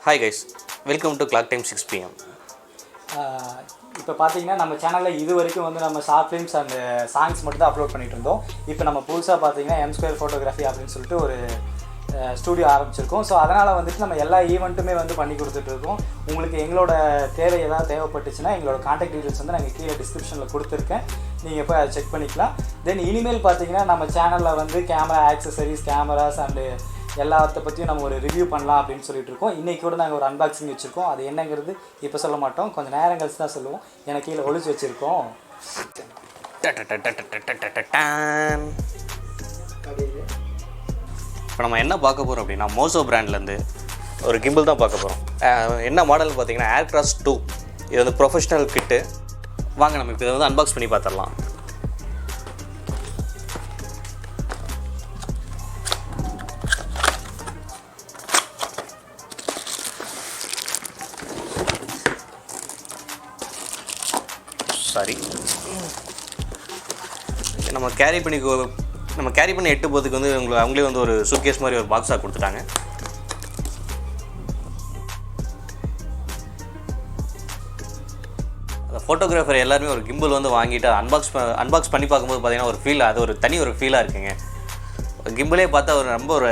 Hi guys, welcome to Clock Time 6 PM. இப்போ பார்த்தீங்கன்னா நம்ம சேனலில் இது வரைக்கும் வந்து நம்ம ஷார்ட் ஃபிலிம்ஸ் அண்ட் சாங்ஸ் மட்டும் தான் அப்லோட் பண்ணிட்டு இருந்தோம். இப்போ நம்ம புதுசாக பார்த்தீங்கன்னா M2 ஃபோட்டோகிராஃபி அப்படின்னு சொல்லிட்டு ஒரு ஸ்டூடியோ ஆரம்பிச்சிருக்கோம். ஸோ அதனால் வந்துட்டு நம்ம எல்லா ஈவெண்ட்டுமே வந்து பண்ணி கொடுத்துட்ருக்கோம். உங்களுக்கு எங்களோட தேவை ஏதாவது தேவைப்பட்டுச்சுன்னா எங்களோட கான்டாக்ட் டீட்டெயில்ஸ் வந்து நாங்கள் கீழே டிஸ்கிரிப்ஷனில் கொடுத்துருக்கேன். நீங்கள் போய் அதை செக் பண்ணிக்கலாம். தென் இனிமேல் பார்த்தீங்கன்னா நம்ம சேனலில் வந்து கேமரா ஆக்சசரிஸ், கேமராஸ் அண்டு எல்லாத்த பற்றியும் நம்ம ஒரு ரிவ்யூ பண்ணலாம் அப்படின்னு சொல்லிட்டு இருக்கோம். இன்றைக்கி கூட நாங்கள் ஒரு அன்பாக்சிங் வச்சுருக்கோம். அது என்னங்கிறது இப்போ சொல்ல மாட்டோம், கொஞ்சம் நேரம் கழிச்சு தான் சொல்லுவோம். எனக்கு கீழே ஒழிச்சு வச்சுருக்கோம். இப்போ நம்ம என்ன பார்க்க போகிறோம் அப்படின்னா மோசோ பிராண்ட்லேருந்து ஒரு கிம்பிள் தான் பார்க்க போகிறோம். என்ன மாடல் பார்த்தீங்கன்னா AIRCROSS 2. இது வந்து ப்ரொஃபஷ்னல் கிட்டு. வாங்க நம்ம இப்போ இதை வந்து அன்பாக்ஸ் பண்ணி பார்த்துடலாம். சாரி, நம்ம கேரி பண்ணி எட்டு போகிறதுக்கு வந்து அவங்களே வந்து ஒரு சூட்கேஸ் மாதிரி ஒரு பாக்ஸாக கொடுத்துட்டாங்க. அந்த ஃபோட்டோகிராஃபர் எல்லாருமே ஒரு கிம்பிள் வந்து வாங்கிட்டு அன்பாக்ஸ் பண்ணி பார்க்கும்போது பார்த்தீங்கன்னா ஒரு ஃபீல், அது ஒரு தனி ஒரு ஃபீலாக இருக்குங்க. கிம்பிளே பார்த்தா ஒரு ரொம்ப ஒரு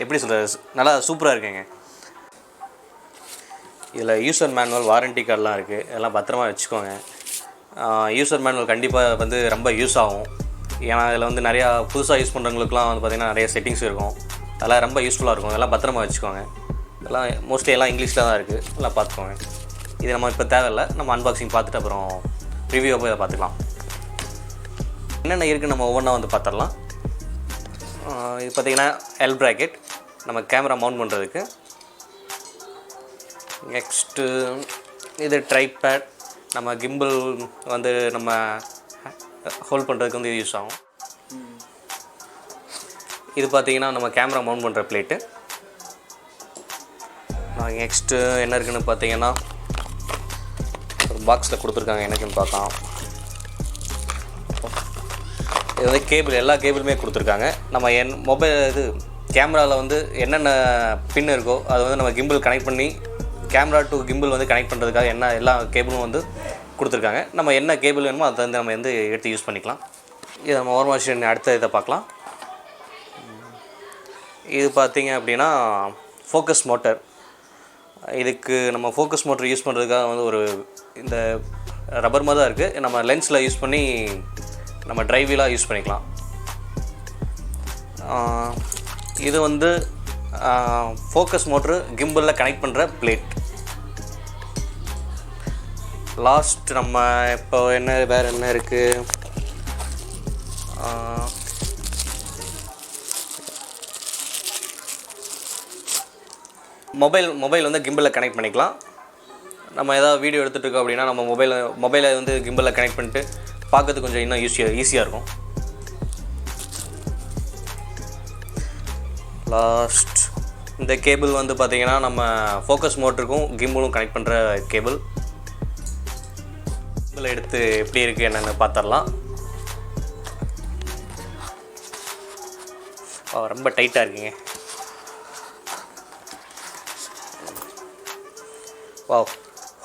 எப்படி சொல்கிறது, நல்லா சூப்பராக இருக்குங்க. இதில் யூசர் மேனுவல், வாரண்டி கார்டெலாம் இருக்குது. இதெல்லாம் பத்திரமா வச்சுக்கோங்க. யூசர் மேனுவல் கண்டிப்பாக வந்து ரொம்ப யூஸ் ஆகும். ஏன்னா இதில் வந்து நிறையா புதுசாக யூஸ் பண்ணுறவங்களுக்குலாம் வந்து பார்த்திங்கன்னா நிறைய செட்டிங்ஸ் இருக்கும். அதெல்லாம் ரொம்ப யூஸ்ஃபுல்லாக இருக்கும். அதெல்லாம் பத்திரமா வச்சுக்கோங்க. இதெல்லாம் மோஸ்ட்லி எல்லாம் இங்கிலீஷில் தான் இருக்குது. எல்லாம் பார்த்துக்கோங்க. இது நம்ம இப்போ தேவையில்லை. நம்ம அன்பாக்சிங் பார்த்துட்டு அப்புறம் ரிவ்யூவை போய் அதை பார்த்துக்கலாம். என்னென்ன இருக்குன்னு நம்ம ஒவ்வொன்றா வந்து பார்த்துடலாம். இது பார்த்திங்கன்னா எல் ப்ராக்கெட் நம்ம கேமரா மவுண்ட் பண்ணுறதுக்கு. நெக்ஸ்ட்டு இது ட்ரைபேட், நம்ம கிம்பிள் வந்து நம்ம ஹோல்ட் பண்ணுறதுக்கு வந்து இது யூஸ் ஆகும். இது பார்த்திங்கன்னா நம்ம கேமரா மவுண்ட் பண்ணுற பிளேட்டு. நெக்ஸ்ட்டு என்ன இருக்குதுன்னு பார்த்தீங்கன்னா ஒரு பாக்ஸில் கொடுத்துருக்காங்க. எனக்குன்னு பார்க்கலாம். இது வந்து கேபிள், எல்லா கேபிளுமே கொடுத்துருக்காங்க. நம்ம மொபைல் இது கேமராவில் வந்து என்னென்ன பின் இருக்கோ அதை வந்து நம்ம கிம்பிள் கனெக்ட் பண்ணி கேமரா டு கிம்பிள் வந்து கனெக்ட் பண்ணுறதுக்காக என்ன எல்லா கேபிளும் வந்து கொடுத்துருக்காங்க. நம்ம என்ன கேபிள் வேணுமோ அதை வந்து நம்ம வந்து எடுத்து யூஸ் பண்ணிக்கலாம். இதை நம்ம ஓவர் மாஷின் அடுத்த இதை பார்க்கலாம். இது பார்த்திங்க அப்படின்னா ஃபோக்கஸ் மோட்டர். இதுக்கு நம்ம ஃபோக்கஸ் மோட்டர் யூஸ் பண்ணுறதுக்காக வந்து ஒரு இந்த ரப்பர் மாதிரி தான் இருக்குது. நம்ம லென்ஸில் யூஸ் பண்ணி நம்ம ட்ரைவீலாக யூஸ் பண்ணிக்கலாம். இது வந்து ஃபோக்கஸ் மோட்ரு கிம்பிளில் கனெக்ட் பண்ணுற பிளேட். லாஸ்ட் நம்ம இப்போ என்ன வேறு என்ன இருக்குது, மொபைல் வந்து கிம்பிளில் கனெக்ட் பண்ணிக்கலாம். நம்ம ஏதாவது வீடியோ எடுத்துகிட்டு இருக்கோம் அப்படின்னா நம்ம மொபைலை வந்து கிம்பிளில் கனெக்ட் பண்ணிட்டு பார்க்கறதுக்கு கொஞ்சம் இன்னும் ஈஸியாக இருக்கும். லாஸ்ட் இந்த கேபிள் வந்து பார்த்திங்கன்னா நம்ம ஃபோக்கஸ் மோட்டருக்கும் கிம்பிளும் கனெக்ட் பண்ணுற கேபிள். கிம்பிள் எடுத்து எப்படி இருக்குது என்னென்னு பார்த்துடலாம். ரொம்ப டைட்டாக இருக்குங்க.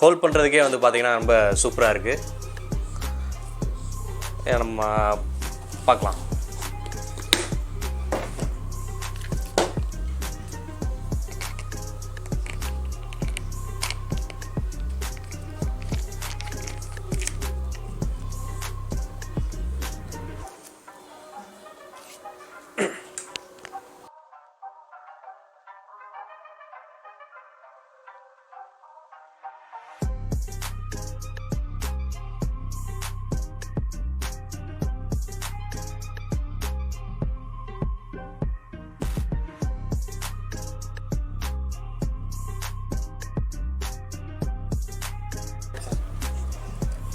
ஹோல்ட் பண்ணுறதுக்கே வந்து பார்த்திங்கன்னா ரொம்ப சூப்பராக இருக்குது. நம்ம பார்க்கலாம்.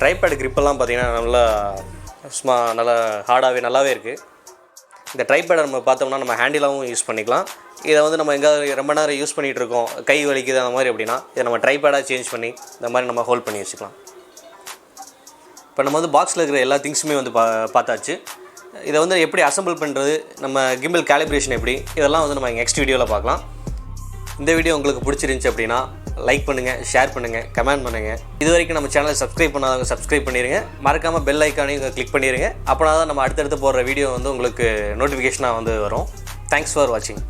ட்ரைபேட் கிரிப்பெல்லாம் பார்த்திங்கன்னா நல்லா ஹார்டாகவே நல்லாவே இருக்குது. இந்த ட்ரைபேடை நம்ம பார்த்தோம்னா நம்ம ஹேண்டிலாகவும் யூஸ் பண்ணிக்கலாம். இதை வந்து நம்ம எங்கேயாவது ரொம்ப நேரம் யூஸ் பண்ணிகிட்டு இருக்கோம், கை வலிக்குது அந்த மாதிரி அப்படின்னா இதை நம்ம ட்ரைபேடாக சேஞ்ச் பண்ணி இந்த மாதிரி நம்ம ஹோல்ட் பண்ணி வச்சுக்கலாம். இப்போ நம்ம வந்து பாக்ஸில் இருக்கிற எல்லா திங்ஸுமே வந்து பார்த்தாச்சு. இதை வந்து எப்படி அசம்பிள் பண்ணுறது, நம்ம கிம்பிள் கேலிப்ரேஷன் எப்படி, இதெல்லாம் வந்து நம்ம நெக்ஸ்ட் வீடியோவில் பார்க்கலாம். இந்த வீடியோ உங்களுக்கு பிடிச்சிருந்துச்சி அப்படின்னா லைக் பண்ணுங்கள், ஷேர் பண்ணுங்கள், கமெண்ட் பண்ணுங்கள். இது வரைக்கும் நம்ம சேனலை சப்ஸ்கிரைப் பண்ணாதவங்க சப்ஸ்கிரைப் பண்ணிடுங்க. மறக்காமல் பெல் ஐக்கானையும் கிளிக் பண்ணிடுங்க. அப்போனா தான் நம்ம அடுத்தடுத்து போடுற வீடியோ வந்து உங்களுக்கு நோட்டிஃபிகேஷனாக வந்து வரும். தேங்க்ஸ் ஃபார் வாட்சிங்.